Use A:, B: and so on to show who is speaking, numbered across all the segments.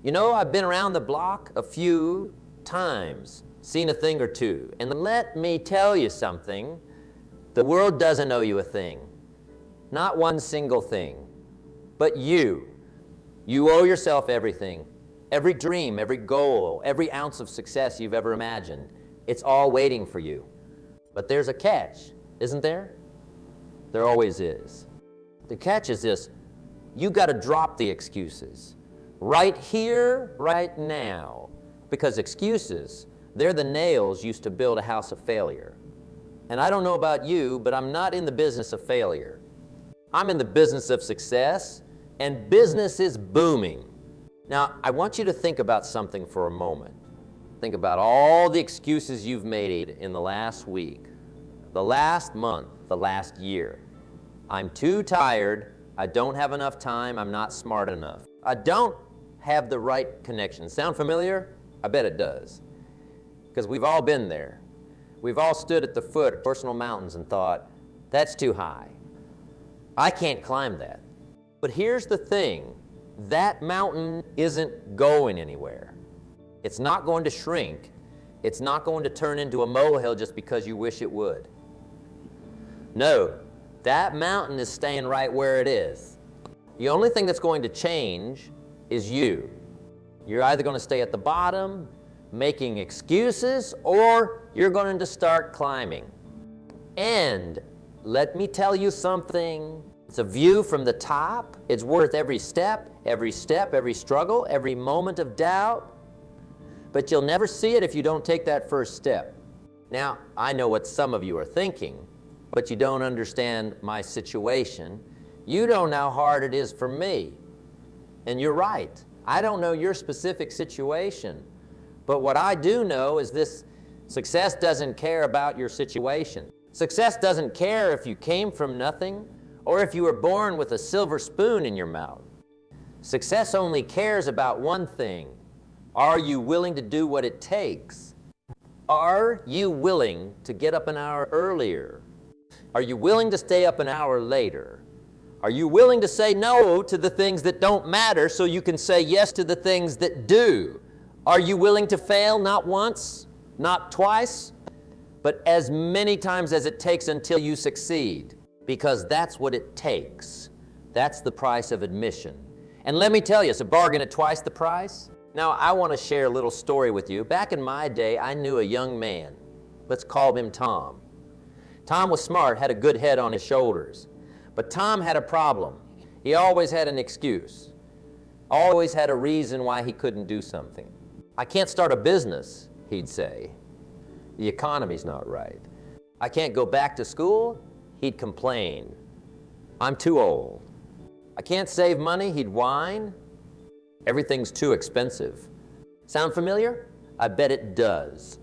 A: You know, I've been around the block a few times, seen a thing or two. And let me tell you something. The world doesn't owe you a thing. Not one single thing. But you. You owe yourself everything. Every dream, every goal, every ounce of success you've ever imagined. It's all waiting for you. But there's a catch, isn't there? There always is. The catch is this: you got to drop the excuses. Right here, right now. Because excuses, they're the nails used to build a house of failure. And I don't know about you, but I'm not in the business of failure. I'm in the business of success, and business is booming. Now, I want you to think about something for a moment. Think about all the excuses you've made in the last week, the last month, the last year. I'm too tired. I don't have enough time. I'm not smart enough. I don't have the right connection. Sound familiar? I bet it does. Because we've all been there. We've all stood at the foot of personal mountains and thought, that's too high. I can't climb that. But here's the thing. That mountain isn't going anywhere. It's not going to shrink. It's not going to turn into a molehill just because you wish it would. No, that mountain is staying right where it is. The only thing that's going to change is you. You're either going to stay at the bottom, making excuses, or you're going to start climbing. And let me tell you something. It's a view from the top. It's worth every step, every struggle, every moment of doubt. But you'll never see it if you don't take that first step. Now, I know what some of you are thinking, but you don't understand my situation. You don't know how hard it is for me. And you're right. I don't know your specific situation. But what I do know is this: success doesn't care about your situation. Success doesn't care if you came from nothing or if you were born with a silver spoon in your mouth. Success only cares about one thing. Are you willing to do what it takes? Are you willing to get up an hour earlier? Are you willing to stay up an hour later? Are you willing to say no to the things that don't matter so you can say yes to the things that do? Are you willing to fail not once, not twice, but as many times as it takes until you succeed? Because that's what it takes. That's the price of admission. And let me tell you, it's a bargain at twice the price. Now, I want to share a little story with you. Back in my day, I knew a young man. Let's call him Tom. Tom was smart, had a good head on his shoulders. But Tom had a problem. He always had an excuse. Always had a reason why he couldn't do something. I can't start a business, he'd say. The economy's not right. I can't go back to school, he'd complain. I'm too old. I can't save money, he'd whine. Everything's too expensive. Sound familiar? I bet it does.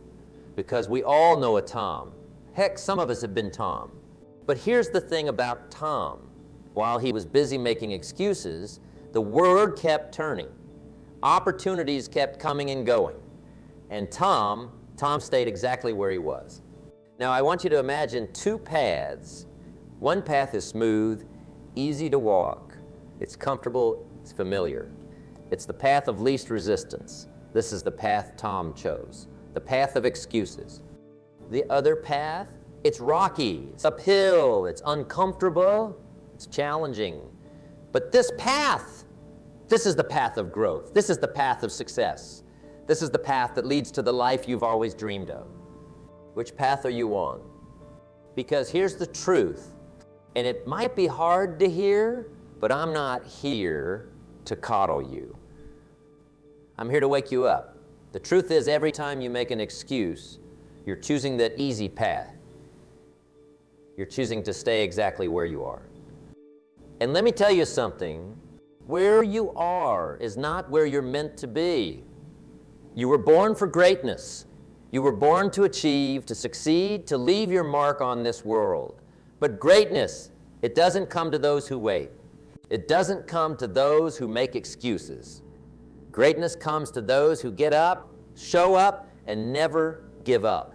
A: Because we all know a Tom. Heck, some of us have been Tom. But here's the thing about Tom. While he was busy making excuses, the world kept turning. Opportunities kept coming and going. And Tom stayed exactly where he was. Now, I want you to imagine two paths. One path is smooth, easy to walk. It's comfortable, it's familiar. It's the path of least resistance. This is the path Tom chose, the path of excuses. The other path, it's rocky, it's uphill, it's uncomfortable, it's challenging. But this path, this is the path of growth. This is the path of success. This is the path that leads to the life you've always dreamed of. Which path are you on? Because here's the truth, and it might be hard to hear, but I'm not here to coddle you. I'm here to wake you up. The truth is, every time you make an excuse, you're choosing that easy path. You're choosing to stay exactly where you are. And let me tell you something. Where you are is not where you're meant to be. You were born for greatness. You were born to achieve, to succeed, to leave your mark on this world. But greatness, it doesn't come to those who wait. It doesn't come to those who make excuses. Greatness comes to those who get up, show up, and never give up.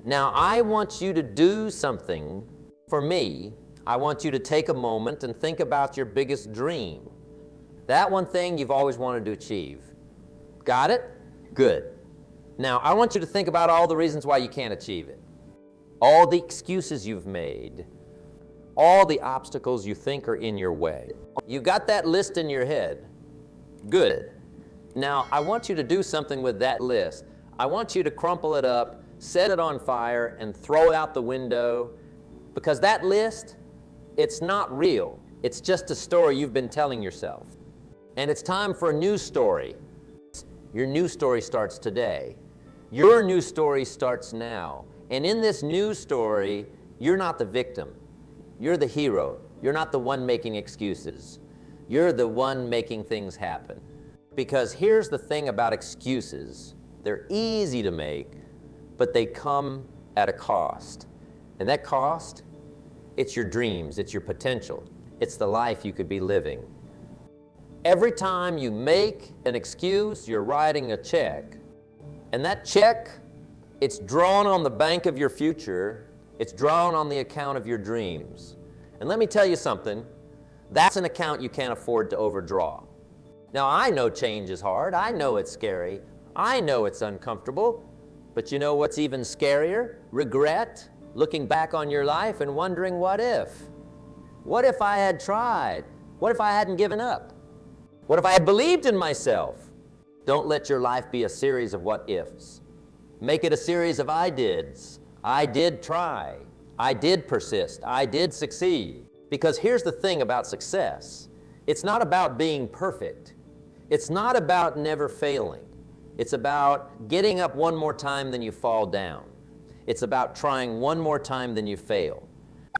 A: Now, I want you to do something for me. I want you to take a moment and think about your biggest dream. That one thing you've always wanted to achieve. Got it? Good. Now, I want you to think about all the reasons why you can't achieve it. All the excuses you've made, all the obstacles you think are in your way. You got that list in your head. Good. Now, I want you to do something with that list. I want you to crumple it up, set it on fire, and throw it out the window, because that list, it's not real. It's just a story you've been telling yourself. And it's time for a new story. Your new story starts today. Your new story starts now. And in this new story, you're not the victim. You're the hero. You're not the one making excuses. You're the one making things happen. Because here's the thing about excuses. They're easy to make, but they come at a cost. And that cost, it's your dreams, it's your potential. It's the life you could be living. Every time you make an excuse, you're writing a check. And that check, it's drawn on the bank of your future. It's drawn on the account of your dreams. And let me tell you something, that's an account you can't afford to overdraw. Now, I know change is hard. I know it's scary. I know it's uncomfortable. But you know what's even scarier? Regret, looking back on your life and wondering, what if? What if I had tried? What if I hadn't given up? What if I had believed in myself? Don't let your life be a series of what ifs. Make it a series of I dids. I did try. I did persist. I did succeed. Because here's the thing about success. It's not about being perfect. It's not about never failing. It's about getting up one more time than you fall down. It's about trying one more time than you fail.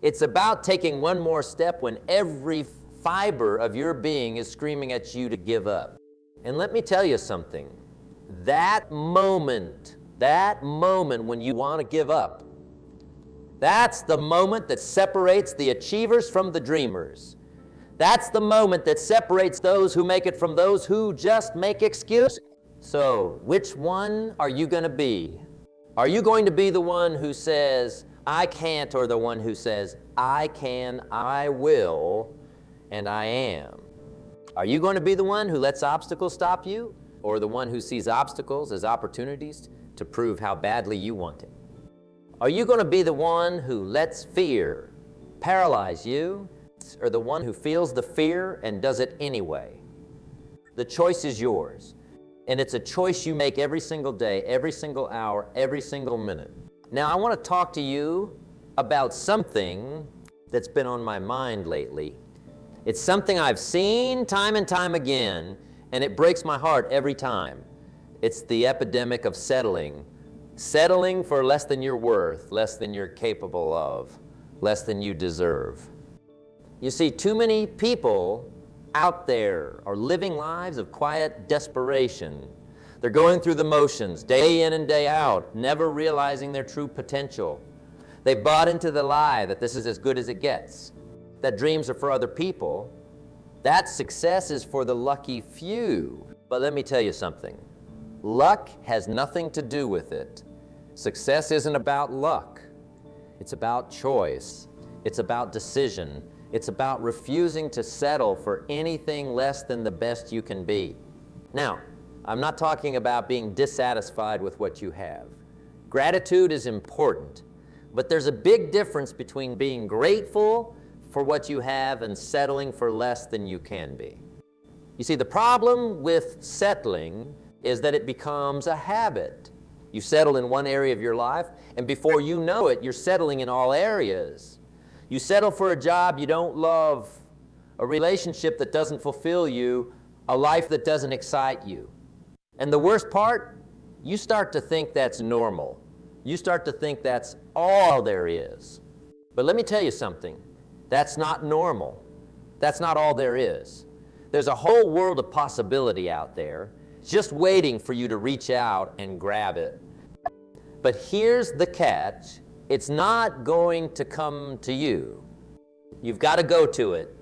A: It's about taking one more step when every fiber of your being is screaming at you to give up. And let me tell you something. That moment when you want to give up, that's the moment that separates the achievers from the dreamers. That's the moment that separates those who make it from those who just make excuses. So, which one are you going to be? Are you going to be the one who says, I can't, or the one who says, I can, I will, and I am? Are you going to be the one who lets obstacles stop you, or the one who sees obstacles as opportunities to prove how badly you want it? Are you going to be the one who lets fear paralyze you, or the one who feels the fear and does it anyway? The choice is yours. And it's a choice you make every single day, every single hour, every single minute. Now, I want to talk to you about something that's been on my mind lately. It's something I've seen time and time again, and it breaks my heart every time. It's the epidemic of settling. Settling for less than you're worth, less than you're capable of, less than you deserve. You see, too many people out there are living lives of quiet desperation. They're going through the motions, day in and day out, never realizing their true potential. They bought into the lie that this is as good as it gets, that dreams are for other people, that success is for the lucky few. But let me tell you something. Luck has nothing to do with it. Success isn't about luck. It's about choice. It's about decision. It's about refusing to settle for anything less than the best you can be. Now, I'm not talking about being dissatisfied with what you have. Gratitude is important, but there's a big difference between being grateful for what you have and settling for less than you can be. You see, the problem with settling is that it becomes a habit. You settle in one area of your life, and before you know it, you're settling in all areas. You settle for a job you don't love, a relationship that doesn't fulfill you, a life that doesn't excite you. And the worst part, you start to think that's normal. You start to think that's all there is. But let me tell you something. That's not normal. That's not all there is. There's a whole world of possibility out there, just waiting for you to reach out and grab it. But here's the catch. It's not going to come to you. You've got to go to it.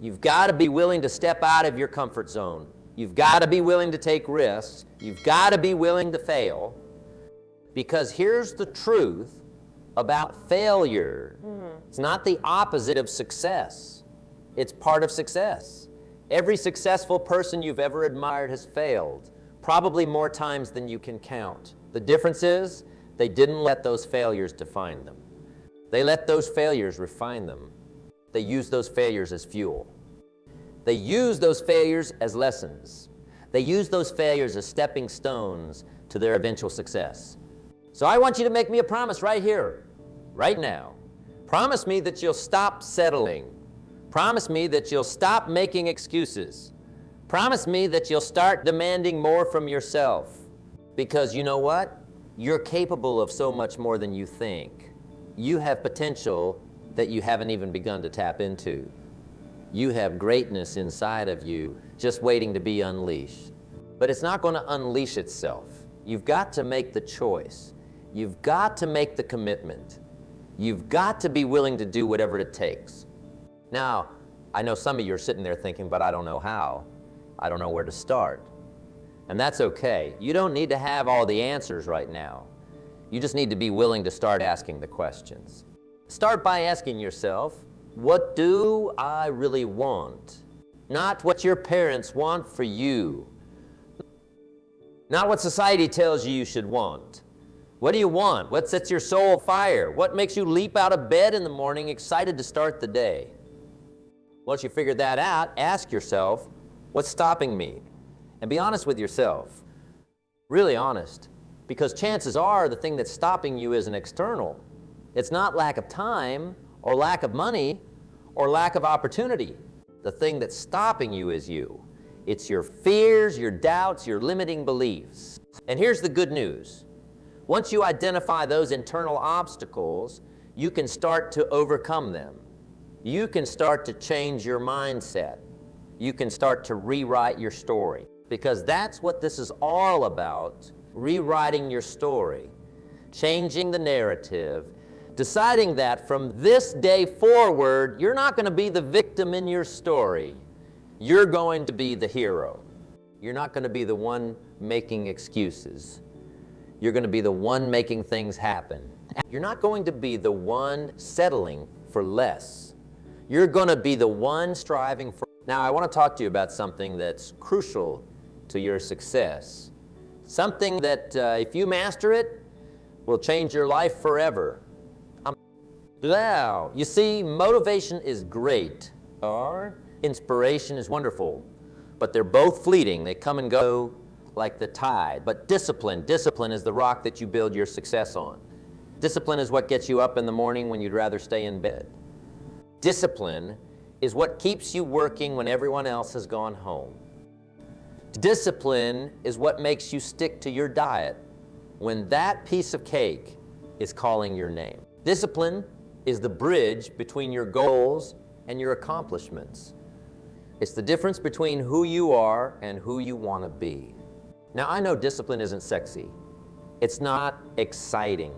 A: You've got to be willing to step out of your comfort zone. You've got to be willing to take risks. You've got to be willing to fail. Because here's the truth about failure. It's not the opposite of success. It's part of success. Every successful person you've ever admired has failed. probably more times than you can count. The difference is they didn't let those failures define them. They let those failures refine them. They used those failures as fuel. They used those failures as lessons. They used those failures as stepping stones to their eventual success. So I want you to make me a promise right here, right now. Promise me that you'll stop settling. Promise me that you'll stop making excuses. Promise me that you'll start demanding more from yourself. Because you know what? You're capable of so much more than you think. You have potential that you haven't even begun to tap into. You have greatness inside of you just waiting to be unleashed. But it's not going to unleash itself. You've got to make the choice. You've got to make the commitment. You've got to be willing to do whatever it takes. Now, I know some of you are sitting there thinking, but I don't know how. I don't know where to start. And that's okay. You don't need to have all the answers right now. You just need to be willing to start asking the questions. Start by asking yourself, what do I really want? Not what your parents want for you. Not what society tells you you should want. What do you want? What sets your soul afire? What makes you leap out of bed in the morning excited to start the day? Once you figure that out, ask yourself, what's stopping me? And be honest with yourself. Really honest. Because chances are the thing that's stopping you isn't external. It's not lack of time or lack of money or lack of opportunity. The thing that's stopping you is you. It's your fears, your doubts, your limiting beliefs. And here's the good news. Once you identify those internal obstacles, you can start to overcome them. You can start to change your mindset. You can start to rewrite your story. Because that's what this is all about, rewriting your story, changing the narrative, deciding that from this day forward, you're not going to be the victim in your story. You're going to be the hero. You're not going to be the one making excuses. You're going to be the one making things happen. You're not going to be the one settling for less. You're going to be the one striving for. Now, I want to talk to you about something that's crucial to your success. Something that, if you master it, will change your life forever. Now, you see, motivation is great, or inspiration is wonderful, but they're both fleeting. They come and go like the tide. But discipline is the rock that you build your success on. Discipline is what gets you up in the morning when you'd rather stay in bed. Discipline is what keeps you working when everyone else has gone home. Discipline is what makes you stick to your diet when that piece of cake is calling your name. Discipline is the bridge between your goals and your accomplishments. It's the difference between who you are and who you want to be. Now, I know discipline isn't sexy. It's not exciting.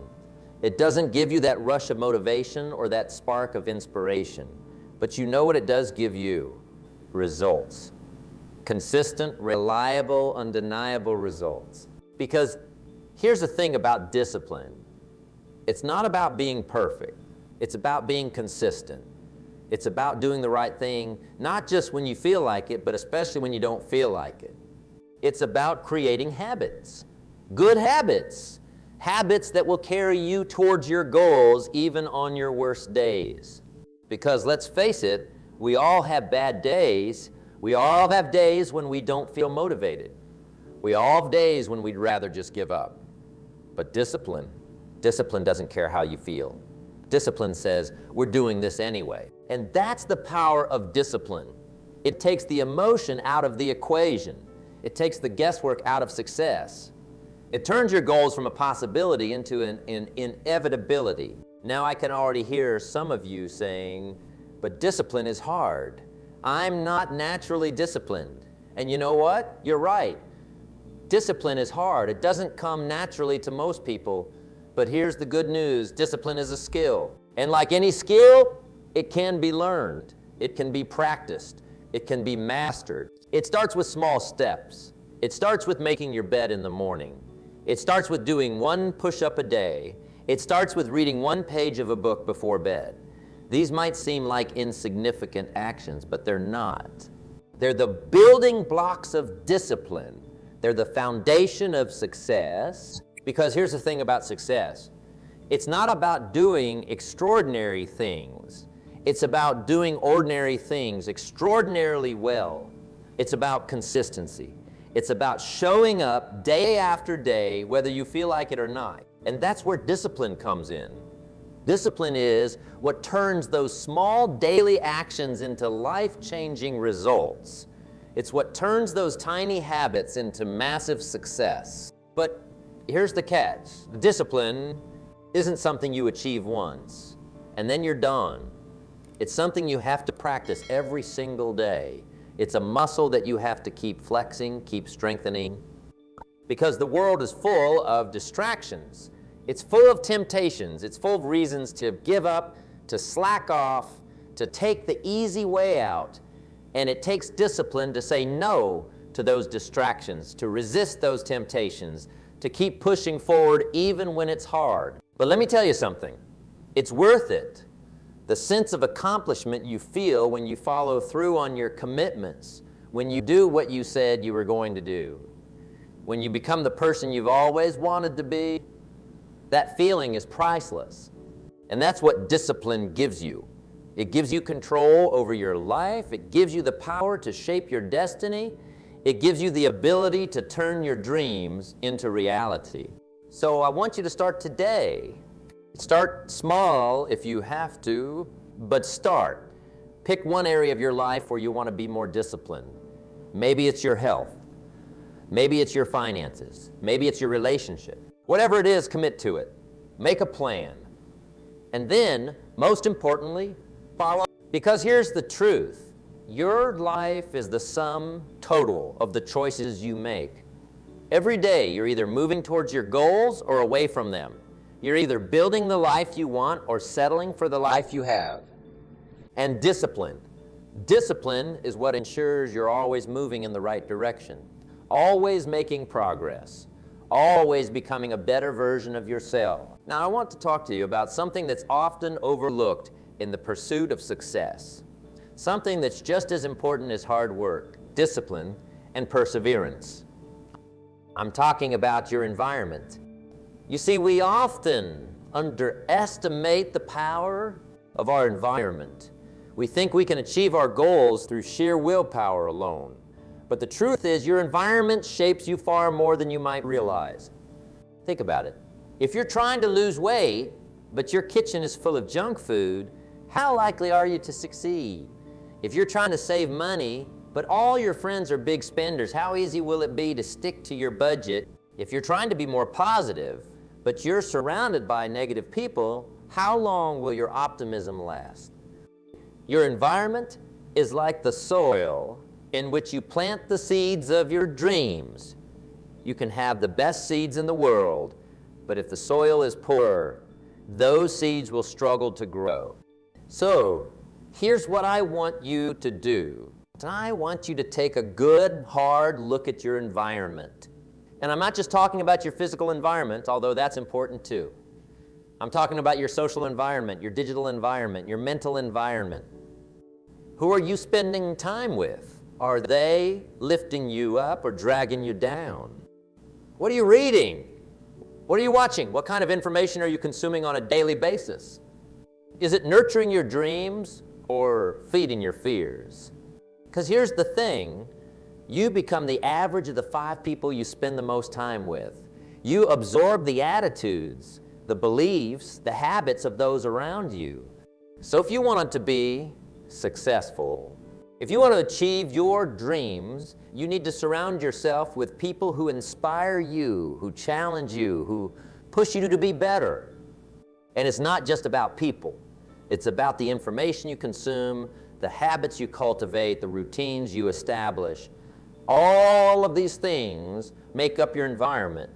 A: It doesn't give you that rush of motivation or that spark of inspiration. But you know what it does give you? Results. Consistent, reliable, undeniable results. Because here's the thing about discipline. It's not about being perfect. It's about being consistent. It's about doing the right thing, not just when you feel like it, but especially when you don't feel like it. It's about creating habits. Good habits. Habits that will carry you towards your goals even on your worst days. Because let's face it, we all have bad days. We all have days when we don't feel motivated. We all have days when we'd rather just give up. But discipline doesn't care how you feel. Discipline says, we're doing this anyway. And that's the power of discipline. It takes the emotion out of the equation. It takes the guesswork out of success. It turns your goals from a possibility into an inevitability. Now I can already hear some of you saying, but discipline is hard. I'm not naturally disciplined. And you know what? You're right. Discipline is hard. It doesn't come naturally to most people. But here's the good news. Discipline is a skill. And like any skill, it can be learned. It can be practiced. It can be mastered. It starts with small steps. It starts with making your bed in the morning. It starts with doing one push-up a day. It starts with reading one page of a book before bed. These might seem like insignificant actions, but they're not. They're the building blocks of discipline They're the foundation of success, because here's the thing about success. It's not about doing extraordinary things. It's about doing ordinary things extraordinarily well. It's about consistency. It's about showing up day after day, whether you feel like it or not. And that's where discipline comes in. Discipline is what turns those small daily actions into life-changing results. It's what turns those tiny habits into massive success. But here's the catch. Discipline isn't something you achieve once, and then you're done. It's something you have to practice every single day. It's a muscle that you have to keep flexing, keep strengthening, because the world is full of distractions. It's full of temptations. It's full of reasons to give up, to slack off, to take the easy way out. And it takes discipline to say no to those distractions, to resist those temptations, to keep pushing forward even when it's hard. But let me tell you something. It's worth it. The sense of accomplishment you feel when you follow through on your commitments, when you do what you said you were going to do, when you become the person you've always wanted to be, that feeling is priceless. And that's what discipline gives you. It gives you control over your life. It gives you the power to shape your destiny. It gives you the ability to turn your dreams into reality. So I want you to start today. Start small if you have to, but start. Pick one area of your life where you want to be more disciplined. Maybe it's your health. Maybe it's your finances. Maybe it's your relationship. Whatever it is, commit to it. Make a plan. And then, most importantly, follow. Because here's the truth. Your life is the sum total of the choices you make. Every day, you're either moving towards your goals or away from them. You're either building the life you want or settling for the life you have. And discipline. Discipline is what ensures you're always moving in the right direction, always making progress, always becoming a better version of yourself. Now, I want to talk to you about something that's often overlooked in the pursuit of success, something that's just as important as hard work, discipline, and perseverance. I'm talking about your environment. You see, we often underestimate the power of our environment. We think we can achieve our goals through sheer willpower alone. But the truth is, your environment shapes you far more than you might realize. Think about it. If you're trying to lose weight, but your kitchen is full of junk food, how likely are you to succeed? If you're trying to save money, but all your friends are big spenders, how easy will it be to stick to your budget? If you're trying to be more positive, but you're surrounded by negative people, how long will your optimism last? Your environment is like the soil in which you plant the seeds of your dreams. You can have the best seeds in the world, but if the soil is poor, those seeds will struggle to grow. So, here's what I want you to do. I want you to take a good, hard look at your environment. And I'm not just talking about your physical environment, although that's important too. I'm talking about your social environment, your digital environment, your mental environment. Who are you spending time with? Are they lifting you up or dragging you down? What are you reading? What are you watching? What kind of information are you consuming on a daily basis? Is it nurturing your dreams or feeding your fears? Because here's the thing, you become the average of the 5 people you spend the most time with. You absorb the attitudes, the beliefs, the habits of those around you. So if you want to be successful, if you want to achieve your dreams, you need to surround yourself with people who inspire you, who challenge you, who push you to be better. And it's not just about people. It's about the information you consume, the habits you cultivate, the routines you establish. All of these things make up your environment,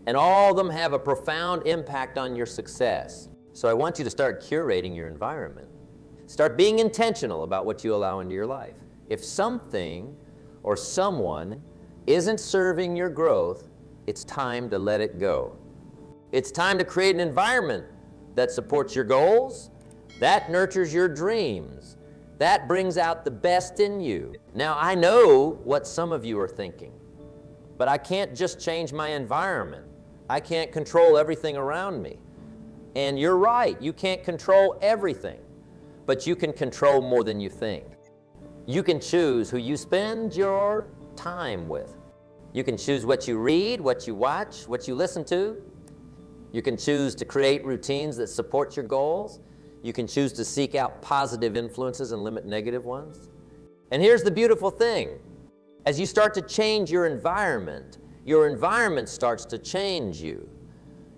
A: and all of them have a profound impact on your success. So I want you to start curating your environment. Start being intentional about what you allow into your life. If something or someone isn't serving your growth, it's time to let it go. It's time to create an environment that supports your goals, that nurtures your dreams, that brings out the best in you. Now, I know what some of you are thinking. But I can't just change my environment. I can't control everything around me. And you're right, you can't control everything, but you can control more than you think. You can choose who you spend your time with. You can choose what you read, what you watch, what you listen to. You can choose to create routines that support your goals. You can choose to seek out positive influences and limit negative ones. And here's the beautiful thing. As you start to change your environment starts to change you.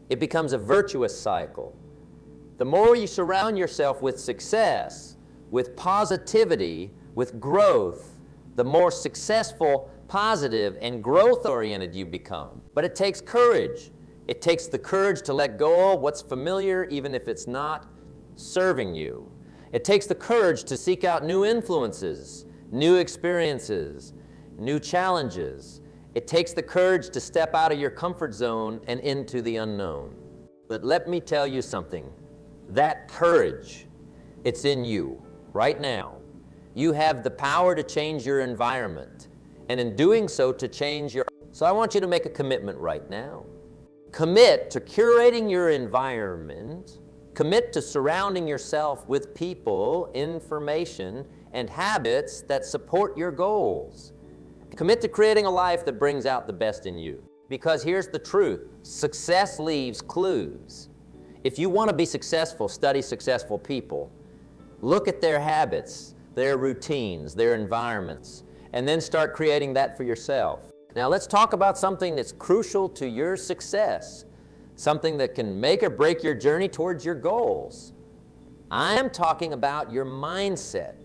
A: It becomes a virtuous cycle. The more you surround yourself with success, with positivity, with growth, the more successful, positive, and growth-oriented you become. But it takes courage. It takes the courage to let go of what's familiar, even if it's not serving you. It takes the courage to seek out new influences, new experiences, new challenges. It takes the courage to step out of your comfort zone and into the unknown. But let me tell you something. That courage, it's in you right now. You have the power to change your environment, and in doing so, to change your... So I want you to make a commitment right now. Commit to curating your environment. Commit to surrounding yourself with people, information, and habits that support your goals. Commit to creating a life that brings out the best in you. Because here's the truth. Success leaves clues. If you want to be successful, study successful people. Look at their habits, their routines, their environments, and then start creating that for yourself. Now let's talk about something that's crucial to your success, something that can make or break your journey towards your goals. I am talking about your mindset.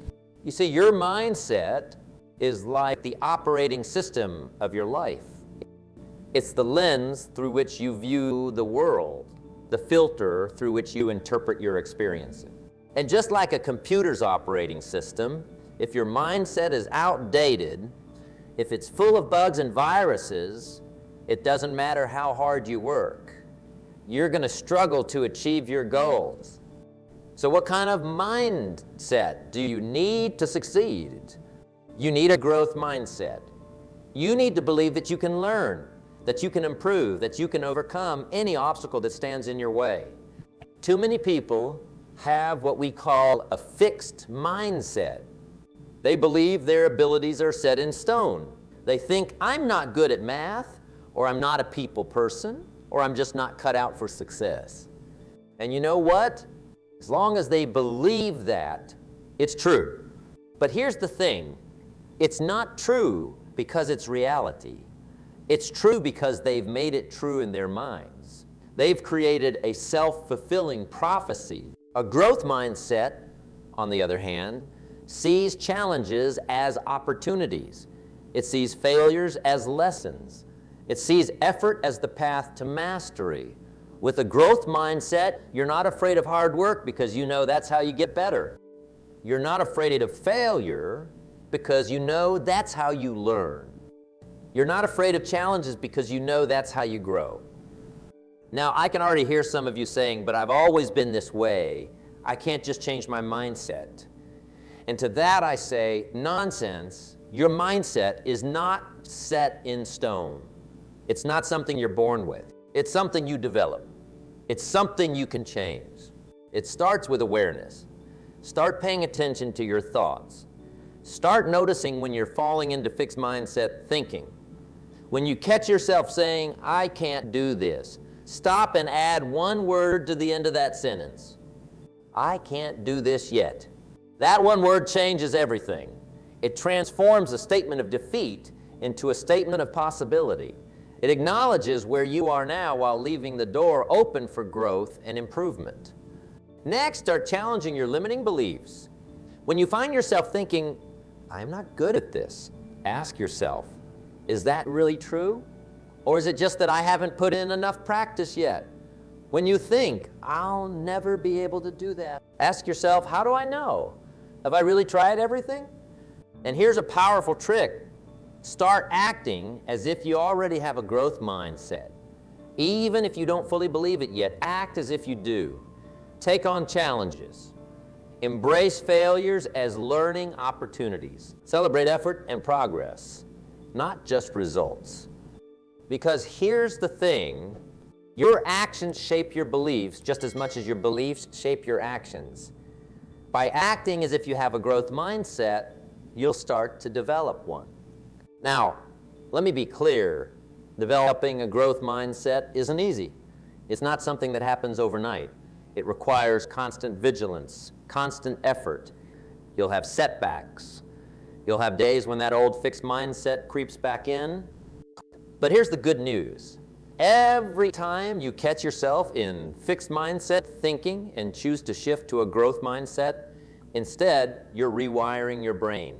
A: You see, your mindset is like the operating system of your life. It's the lens through which you view the world, the filter through which you interpret your experiences. And just like a computer's operating system, if your mindset is outdated, if it's full of bugs and viruses, it doesn't matter how hard you work. You're going to struggle to achieve your goals. So what kind of mindset do you need to succeed? You need a growth mindset. You need to believe that you can learn, that you can improve, that you can overcome any obstacle that stands in your way. Too many people have what we call a fixed mindset. They believe their abilities are set in stone. They think, I'm not good at math, or I'm not a people person, or I'm just not cut out for success. And you know what? As long as they believe that, it's true. But here's the thing. It's not true because it's reality. It's true because they've made it true in their minds. They've created a self-fulfilling prophecy. A growth mindset, on the other hand, sees challenges as opportunities. It sees failures as lessons. It sees effort as the path to mastery. With a growth mindset, you're not afraid of hard work because you know that's how you get better. You're not afraid of failure because you know that's how you learn. You're not afraid of challenges because you know that's how you grow. Now, I can already hear some of you saying, but I've always been this way. I can't just change my mindset. And to that I say, nonsense. Your mindset is not set in stone. It's not something you're born with. It's something you develop. It's something you can change. It starts with awareness. Start paying attention to your thoughts. Start noticing when you're falling into fixed mindset thinking. When you catch yourself saying, I can't do this, stop and add one word to the end of that sentence. I can't do this yet. That one word changes everything. It transforms a statement of defeat into a statement of possibility. It acknowledges where you are now while leaving the door open for growth and improvement. Next, start challenging your limiting beliefs. When you find yourself thinking, I'm not good at this, ask yourself, is that really true? Or is it just that I haven't put in enough practice yet? When you think, I'll never be able to do that, ask yourself, how do I know? Have I really tried everything? And here's a powerful trick. Start acting as if you already have a growth mindset. Even if you don't fully believe it yet, act as if you do. Take on challenges. Embrace failures as learning opportunities. Celebrate effort and progress, not just results. Because here's the thing, your actions shape your beliefs just as much as your beliefs shape your actions. By acting as if you have a growth mindset, you'll start to develop one. Now, let me be clear, developing a growth mindset isn't easy. It's not something that happens overnight. It requires constant vigilance, constant effort. You'll have setbacks. You'll have days when that old fixed mindset creeps back in. But here's the good news. Every time you catch yourself in fixed mindset thinking and choose to shift to a growth mindset, instead, you're rewiring your brain.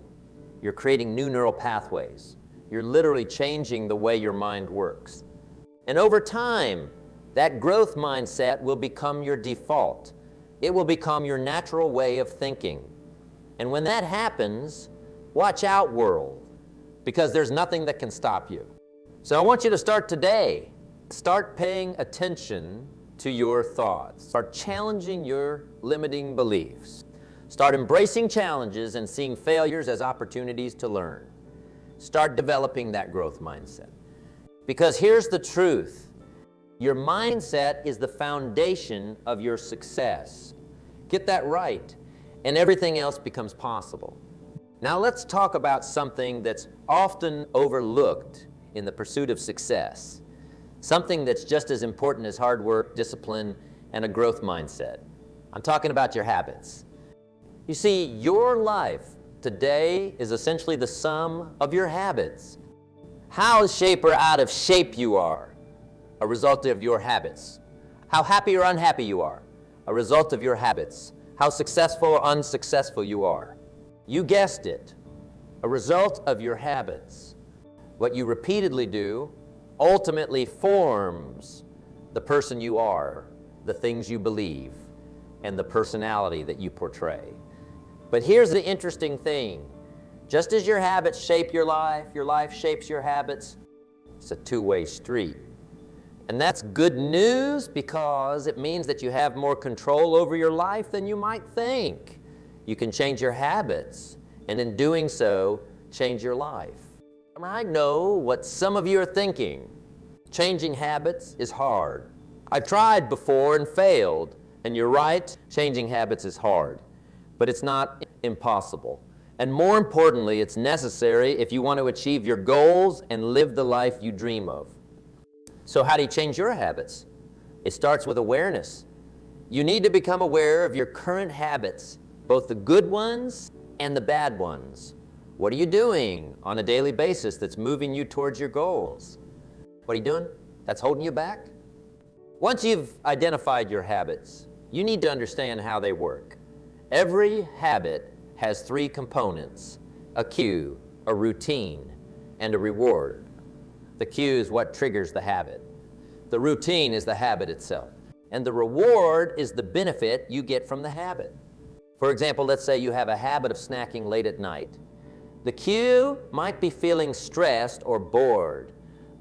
A: You're creating new neural pathways. You're literally changing the way your mind works. And over time, that growth mindset will become your default. It will become your natural way of thinking. And when that happens, watch out, world, because there's nothing that can stop you. So I want you to start today. Start paying attention to your thoughts. Start challenging your limiting beliefs. Start embracing challenges and seeing failures as opportunities to learn. Start developing that growth mindset. Because here's the truth. Your mindset is the foundation of your success. Get that right, and everything else becomes possible. Now let's talk about something that's often overlooked in the pursuit of success. Something that's just as important as hard work, discipline, and a growth mindset. I'm talking about your habits. You see, your life today is essentially the sum of your habits. How shape or out of shape you are, a result of your habits. How happy or unhappy you are, a result of your habits. How successful or unsuccessful you are. You guessed it, a result of your habits. What you repeatedly do ultimately forms the person you are, the things you believe, and the personality that you portray. But here's the interesting thing. Just as your habits shape your life shapes your habits, it's a two-way street. And that's good news because it means that you have more control over your life than you might think. You can change your habits, and in doing so, change your life. I know what some of you are thinking. Changing habits is hard. I tried before and failed, and you're right, changing habits is hard. But it's not impossible. And more importantly, it's necessary if you want to achieve your goals and live the life you dream of. So how do you change your habits? It starts with awareness. You need to become aware of your current habits, both the good ones and the bad ones. What are you doing on a daily basis that's moving you towards your goals? What are you doing that's holding you back? Once you've identified your habits, you need to understand how they work. Every habit has three components: a cue, a routine, and a reward. The cue is what triggers the habit. The routine is the habit itself. And the reward is the benefit you get from the habit. For example, let's say you have a habit of snacking late at night. The cue might be feeling stressed or bored.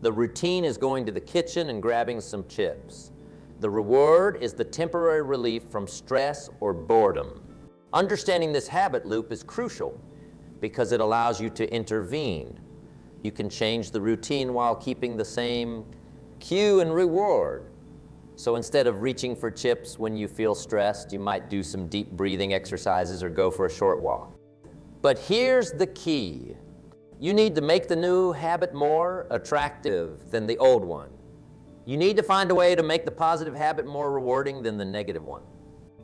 A: The routine is going to the kitchen and grabbing some chips. The reward is the temporary relief from stress or boredom. Understanding this habit loop is crucial because it allows you to intervene. You can change the routine while keeping the same cue and reward. So instead of reaching for chips when you feel stressed, you might do some deep breathing exercises or go for a short walk. But here's the key. You need to make the new habit more attractive than the old one. You need to find a way to make the positive habit more rewarding than the negative one.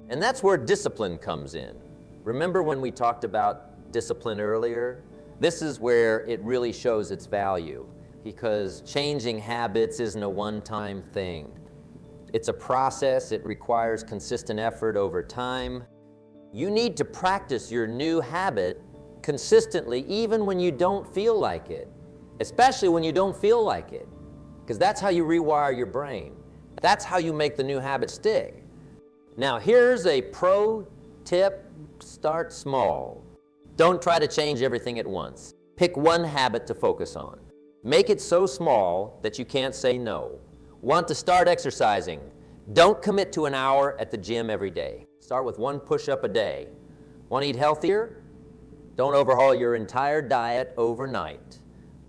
A: And that's where discipline comes in. Remember when we talked about discipline earlier? This is where it really shows its value, because changing habits isn't a one-time thing. It's a process. It requires consistent effort over time. You need to practice your new habit consistently even when you don't feel like it, especially when you don't feel like it, because that's how you rewire your brain. That's how you make the new habit stick. Now here's a pro tip: start small. Don't try to change everything at once. Pick one habit to focus on. Make it so small that you can't say no. Want to start exercising? Don't commit to an hour at the gym every day. Start with one push-up a day. Want to eat healthier? Don't overhaul your entire diet overnight.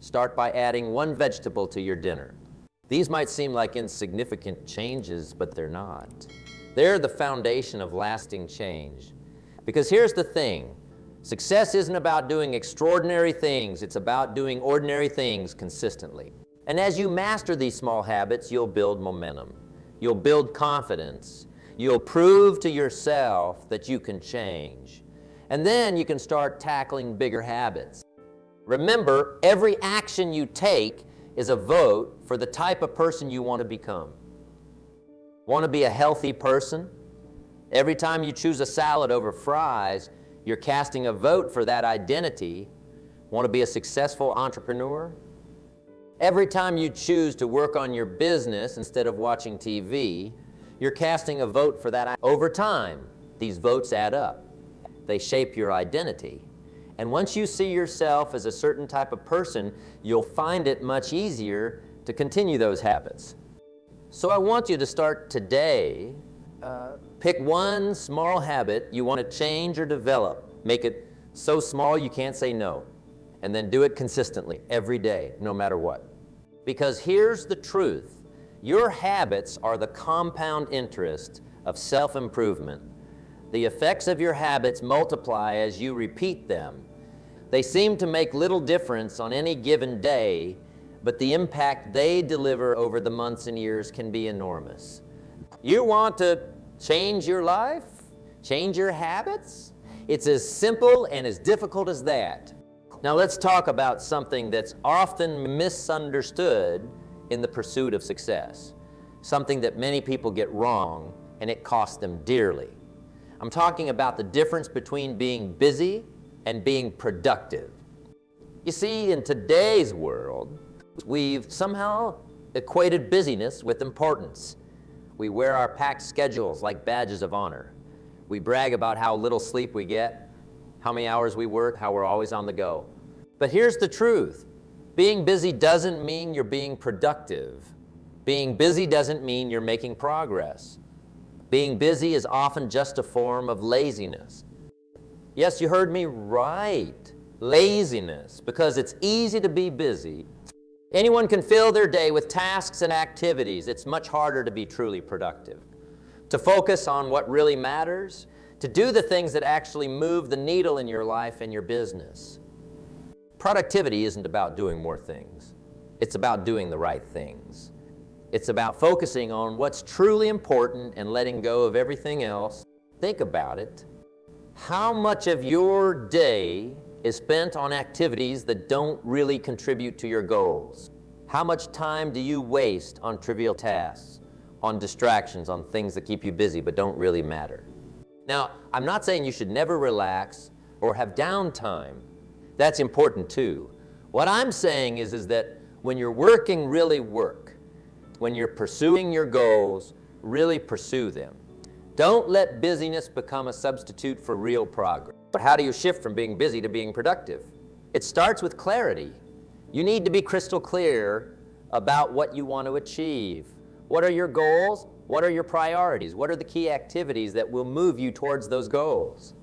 A: Start by adding one vegetable to your dinner. These might seem like insignificant changes, but they're not. They're the foundation of lasting change. Because here's the thing, success isn't about doing extraordinary things, it's about doing ordinary things consistently. And as you master these small habits, you'll build momentum. You'll build confidence. You'll prove to yourself that you can change. And then you can start tackling bigger habits. Remember, every action you take is a vote for the type of person you want to become. Want to be a healthy person? Every time you choose a salad over fries, you're casting a vote for that identity. Want to be a successful entrepreneur? Every time you choose to work on your business instead of watching TV, you're casting a vote for that. Over time, these votes add up. They shape your identity. And once you see yourself as a certain type of person, you'll find it much easier to continue those habits. So I want you to start today. Pick one small habit you want to change or develop. Make it so small you can't say no. And then do it consistently, every day, no matter what. Because here's the truth. Your habits are the compound interest of self-improvement. The effects of your habits multiply as you repeat them. They seem to make little difference on any given day, but the impact they deliver over the months and years can be enormous. You want to change your life? Change your habits? It's as simple and as difficult as that. Now let's talk about something that's often misunderstood in the pursuit of success. Something that many people get wrong, and it costs them dearly. I'm talking about the difference between being busy and being productive. You see, in today's world, we've somehow equated busyness with importance. We wear our packed schedules like badges of honor. We brag about how little sleep we get, how many hours we work, how we're always on the go. But here's the truth. Being busy doesn't mean you're being productive. Being busy doesn't mean you're making progress. Being busy is often just a form of laziness. Yes, you heard me right. Laziness, because it's easy to be busy. Anyone can fill their day with tasks and activities. It's much harder to be truly productive. To focus on what really matters, to do the things that actually move the needle in your life and your business. Productivity isn't about doing more things. It's about doing the right things. It's about focusing on what's truly important and letting go of everything else. Think about it. How much of your day is spent on activities that don't really contribute to your goals? How much time do you waste on trivial tasks, on distractions, on things that keep you busy but don't really matter? Now, I'm not saying you should never relax or have downtime. That's important too. What I'm saying is that when you're working, really work. When you're pursuing your goals, really pursue them. Don't let busyness become a substitute for real progress. But how do you shift from being busy to being productive? It starts with clarity. You need to be crystal clear about what you want to achieve. What are your goals? What are your priorities? What are the key activities that will move you towards those goals?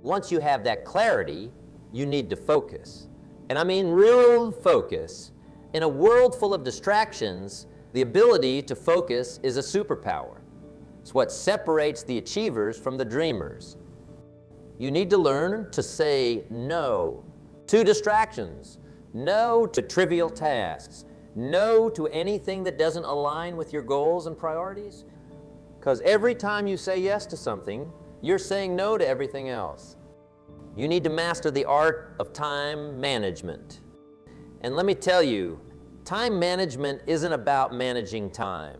A: Once you have that clarity, you need to focus. And I mean real focus. In a world full of distractions, the ability to focus is a superpower. It's what separates the achievers from the dreamers. You need to learn to say no to distractions, no to trivial tasks, no to anything that doesn't align with your goals and priorities. Because every time you say yes to something, you're saying no to everything else. You need to master the art of time management. And let me tell you, time management isn't about managing time.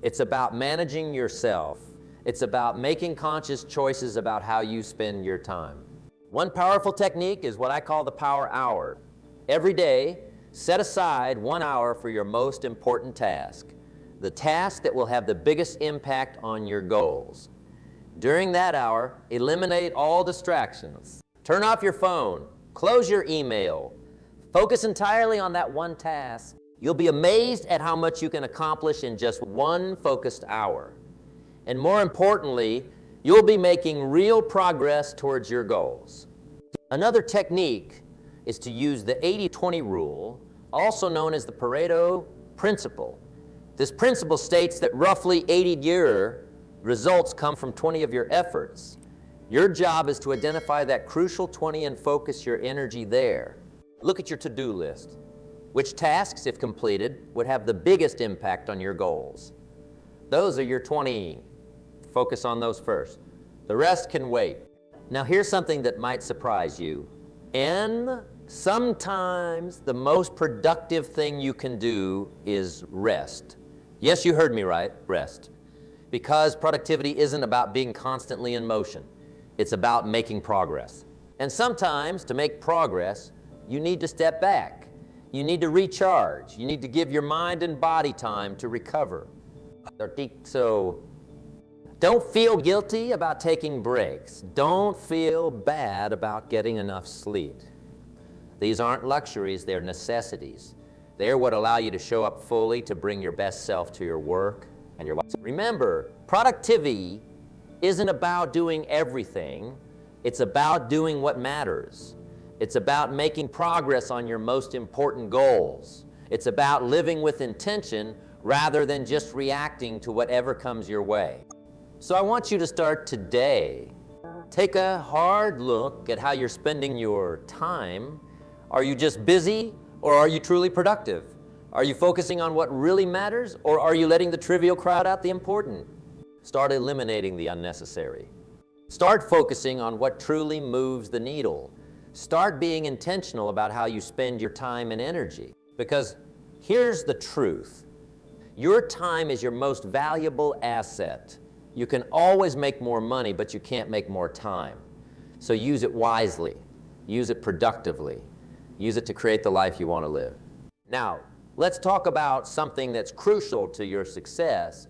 A: It's about managing yourself. It's about making conscious choices about how you spend your time. One powerful technique is what I call the power hour. Every day, set aside 1 hour for your most important task, the task that will have the biggest impact on your goals. During that hour, eliminate all distractions. Turn off your phone, close your email, focus entirely on that one task. You'll be amazed at how much you can accomplish in just one focused hour. And more importantly, you'll be making real progress towards your goals. Another technique is to use the 80-20 rule, also known as the Pareto principle. This principle states that roughly 80 of your results come from 20 of your efforts. Your job is to identify that crucial 20 and focus your energy there. Look at your to-do list. Which tasks, if completed, would have the biggest impact on your goals? Those are your 20. Focus on those first. The rest can wait. Now here's something that might surprise you. Sometimes the most productive thing you can do is rest. Yes, you heard me right, rest. Because productivity isn't about being constantly in motion. It's about making progress. And sometimes, to make progress, you need to step back. You need to recharge. You need to give your mind and body time to recover. So, don't feel guilty about taking breaks. Don't feel bad about getting enough sleep. These aren't luxuries, they're necessities. They're what allow you to show up fully, to bring your best self to your work and your life. Remember, productivity isn't about doing everything. It's about doing what matters. It's about making progress on your most important goals. It's about living with intention rather than just reacting to whatever comes your way. So I want you to start today. Take a hard look at how you're spending your time. Are you just busy, or are you truly productive? Are you focusing on what really matters, or are you letting the trivial crowd out the important? Start eliminating the unnecessary. Start focusing on what truly moves the needle. Start being intentional about how you spend your time and energy. Because here's the truth. Your time is your most valuable asset. You can always make more money, but you can't make more time. So use it wisely. Use it productively. Use it to create the life you want to live. Now, let's talk about something that's crucial to your success,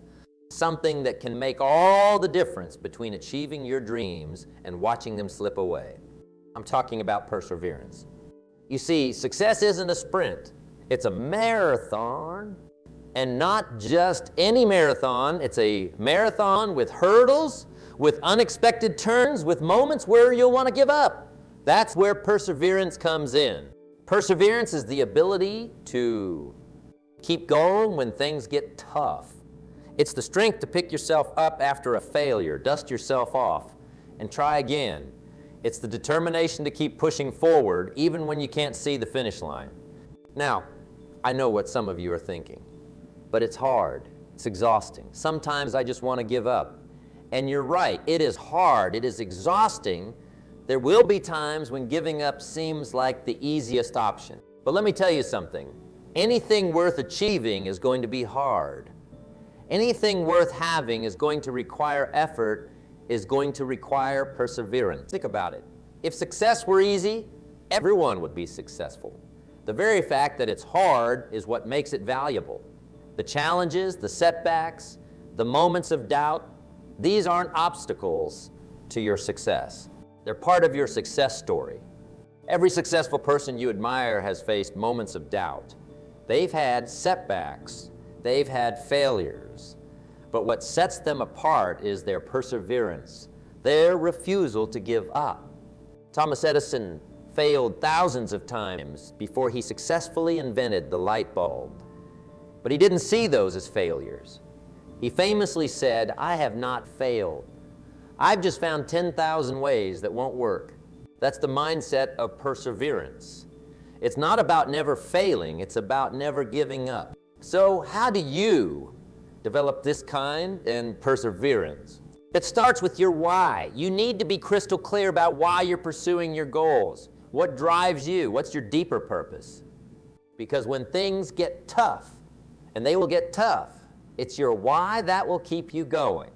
A: something that can make all the difference between achieving your dreams and watching them slip away. I'm talking about perseverance. You see, success isn't a sprint. It's a marathon, and not just any marathon. It's a marathon with hurdles, with unexpected turns, with moments where you'll want to give up. That's where perseverance comes in. Perseverance is the ability to keep going when things get tough. It's the strength to pick yourself up after a failure, dust yourself off, and try again. It's the determination to keep pushing forward even when you can't see the finish line. Now, I know what some of you are thinking, but it's hard. It's exhausting. Sometimes I just want to give up. And you're right, it is hard, it is exhausting. There will be times when giving up seems like the easiest option. But let me tell you something. Anything worth achieving is going to be hard. Anything worth having is going to require effort, is going to require perseverance. Think about it. If success were easy, everyone would be successful. The very fact that it's hard is what makes it valuable. The challenges, the setbacks, the moments of doubt, these aren't obstacles to your success. They're part of your success story. Every successful person you admire has faced moments of doubt. They've had setbacks. They've had failures. But what sets them apart is their perseverance, their refusal to give up. Thomas Edison failed thousands of times before he successfully invented the light bulb. But he didn't see those as failures. He famously said, "I have not failed. I've just found 10,000 ways that won't work." That's the mindset of perseverance. It's not about never failing, it's about never giving up. So how do you develop this kind of perseverance? It starts with your why. You need to be crystal clear about why you're pursuing your goals. What drives you? What's your deeper purpose? Because when things get tough, and they will get tough, it's your why that will keep you going.